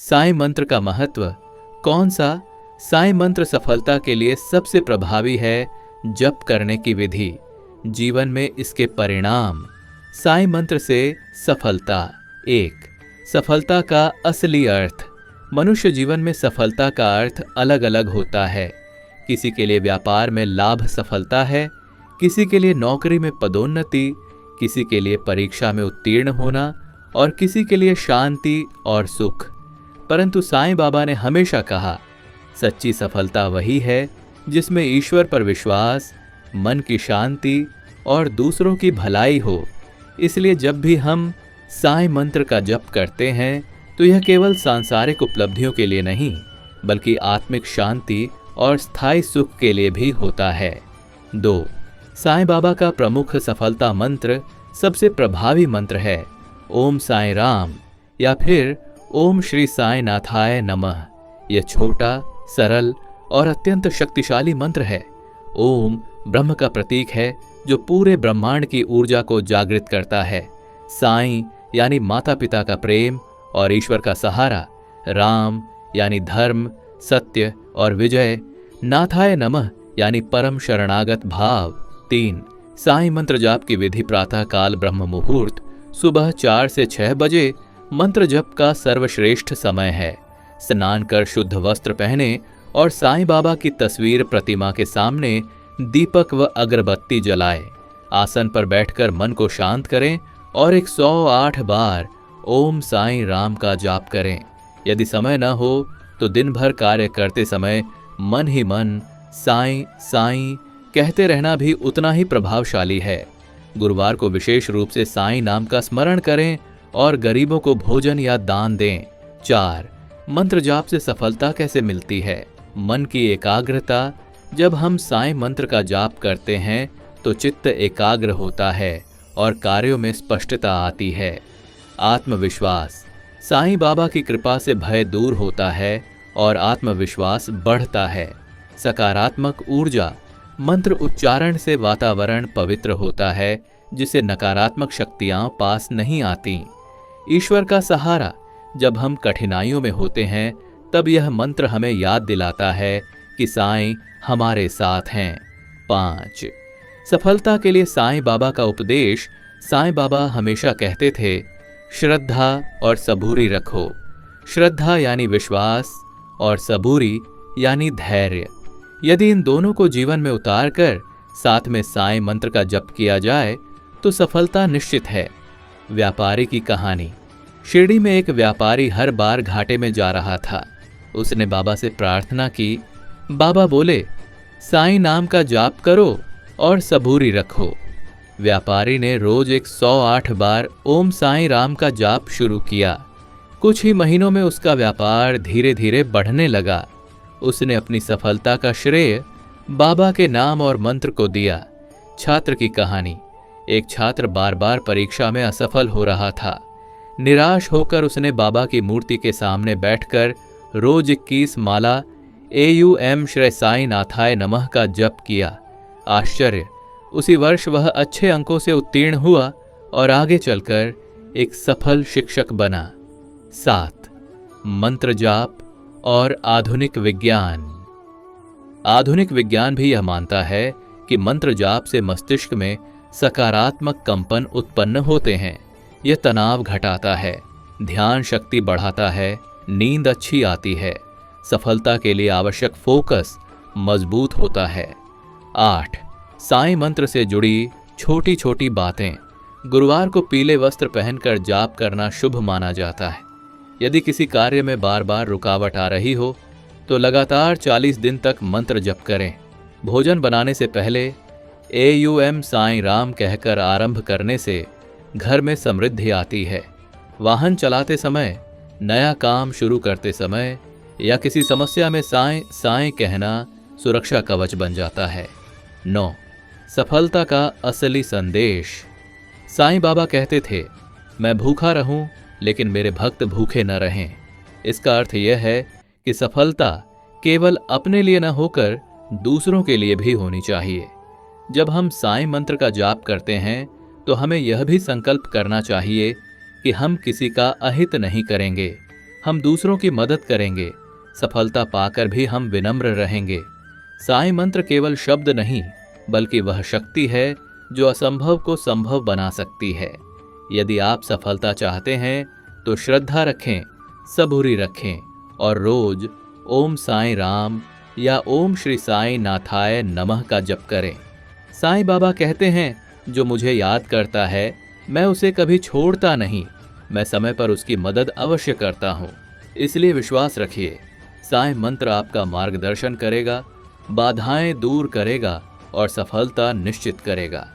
साईं मंत्र का महत्व। कौन सा? साईं मंत्र सफलता के लिए सबसे प्रभावी है। जप करने की विधि, जीवन में इसके परिणाम। साईं मंत्र से सफलता। 1, सफलता का असली अर्थ। मनुष्य जीवन में सफलता का अर्थ अलग अलग होता है। किसी के लिए व्यापार में लाभ सफलता है, किसी के लिए नौकरी में पदोन्नति, किसी के लिए परीक्षा में उत्तीर्ण होना और किसी के लिए शांति और सुख। परंतु साईं बाबा ने हमेशा कहा, सच्ची सफलता वही है जिसमें ईश्वर पर विश्वास, मन की शांति और दूसरों की भलाई हो। इसलिए जब भी हम साईं मंत्र का जप करते हैं तो यह केवल सांसारिक उपलब्धियों के लिए नहीं, बल्कि आत्मिक शांति और स्थायी सुख के लिए भी होता है। 2, साईं बाबा का प्रमुख सफलता मंत्र सबसे प्रभावी मंत्र है ओम साईं राम या फिर ओम श्री साईं नाथाय नमः। यह छोटा, सरल और अत्यंत शक्तिशाली मंत्र है। ओम ब्रह्म का प्रतीक है जो पूरे ब्रह्मांड की ऊर्जा को जागृत करता है। साईं यानी माता पिता का प्रेम और ईश्वर का सहारा। राम यानी धर्म, सत्य और विजय। नाथाय नमः यानी परम शरणागत भाव। 3, साईं मंत्र जाप की विधि प्रातः काल ब्रह्म मुहूर्त सुबह 4 से 6 बजे मंत्र जप का सर्वश्रेष्ठ समय है। स्नान कर शुद्ध वस्त्र पहने और साईं बाबा की तस्वीर प्रतिमा के सामने दीपक व अगरबत्ती जलाए। आसन पर बैठकर मन को शांत करें और 108 बार ओम साईं राम का जाप करें। यदि समय न हो तो दिन भर कार्य करते समय मन ही मन साईं साईं कहते रहना भी उतना ही प्रभावशाली है। गुरुवार को विशेष रूप से साईं नाम का स्मरण करें और गरीबों को भोजन या दान दें। 4, मंत्र जाप से सफलता कैसे मिलती है? मन की एकाग्रता। जब हम साईं मंत्र का जाप करते हैं तो चित्त एकाग्र होता है और कार्यों में स्पष्टता आती है। आत्मविश्वास। साईं बाबा की कृपा से भय दूर होता है और आत्मविश्वास बढ़ता है। सकारात्मक ऊर्जा। मंत्र उच्चारण से वातावरण पवित्र होता है जिसे नकारात्मक शक्तियां पास नहीं आती। ईश्वर का सहारा। जब हम कठिनाइयों में होते हैं तब यह मंत्र हमें याद दिलाता है कि साईं हमारे साथ हैं। 5, सफलता के लिए साईं बाबा का उपदेश। साईं बाबा हमेशा कहते थे, श्रद्धा और सबूरी रखो। श्रद्धा यानी विश्वास और सबूरी यानी धैर्य। यदि इन दोनों को जीवन में उतार कर साथ में साईं मंत्र का जप किया जाए तो सफलता निश्चित है। व्यापारी की कहानी। शिरडी में एक व्यापारी हर बार घाटे में जा रहा था। उसने बाबा से प्रार्थना की। बाबा बोले, साईं नाम का जाप करो और सबूरी रखो। व्यापारी ने रोज 108 बार ओम साईं राम का जाप शुरू किया। कुछ ही महीनों में उसका व्यापार धीरे धीरे बढ़ने लगा। उसने अपनी सफलता का श्रेय बाबा के नाम और मंत्र को दिया। छात्र की कहानी। एक छात्र बार बार परीक्षा में असफल हो रहा था। निराश होकर उसने बाबा की मूर्ति के सामने बैठकर रोज 21 माला AUM श्री साईं नाथाय नमः का जप किया। आश्चर्य, उसी वर्ष वह अच्छे अंकों से उत्तीर्ण हुआ और आगे चलकर एक सफल शिक्षक बना। 7, मंत्र जाप और आधुनिक विज्ञान। आधुनिक विज्ञान भी यह मानता है कि मंत्र जाप से मस्तिष्क में सकारात्मक कंपन उत्पन्न होते हैं। यह तनाव घटाता है, ध्यान शक्ति बढ़ाता है, नींद अच्छी आती है, सफलता के लिए आवश्यक फोकस मजबूत होता है। 8, साईं मंत्र से जुड़ी छोटी छोटी बातें। गुरुवार को पीले वस्त्र पहनकर जाप करना शुभ माना जाता है। यदि किसी कार्य में बार बार रुकावट आ रही हो तो लगातार 40 दिन तक मंत्र जप करें। भोजन बनाने से पहले AUM साईं राम कहकर आरंभ करने से घर में समृद्धि आती है। वाहन चलाते समय, नया काम शुरू करते समय या किसी समस्या में साईं साईं कहना सुरक्षा कवच बन जाता है। 9, सफलता का असली संदेश। साईं बाबा कहते थे, मैं भूखा रहूं लेकिन मेरे भक्त भूखे न रहें। इसका अर्थ यह है कि सफलता केवल अपने लिए न होकर दूसरों के लिए भी होनी चाहिए। जब हम साईं मंत्र का जाप करते हैं तो हमें यह भी संकल्प करना चाहिए कि हम किसी का अहित नहीं करेंगे। हम दूसरों की मदद करेंगे, सफलता पाकर भी हम विनम्र रहेंगे। साईं मंत्र केवल शब्द नहीं, बल्कि वह शक्ति है जो असंभव को संभव बना सकती है। यदि आप सफलता चाहते हैं तो श्रद्धा रखें, सबूरी रखें और रोज ओम साईं राम या ओम श्री साईं नाथाय नमः का जप करें। साईं बाबा कहते हैं, जो मुझे याद करता है मैं उसे कभी छोड़ता नहीं, मैं समय पर उसकी मदद अवश्य करता हूँ। इसलिए विश्वास रखिए, साईं मंत्र आपका मार्गदर्शन करेगा, बाधाएं दूर करेगा और सफलता निश्चित करेगा।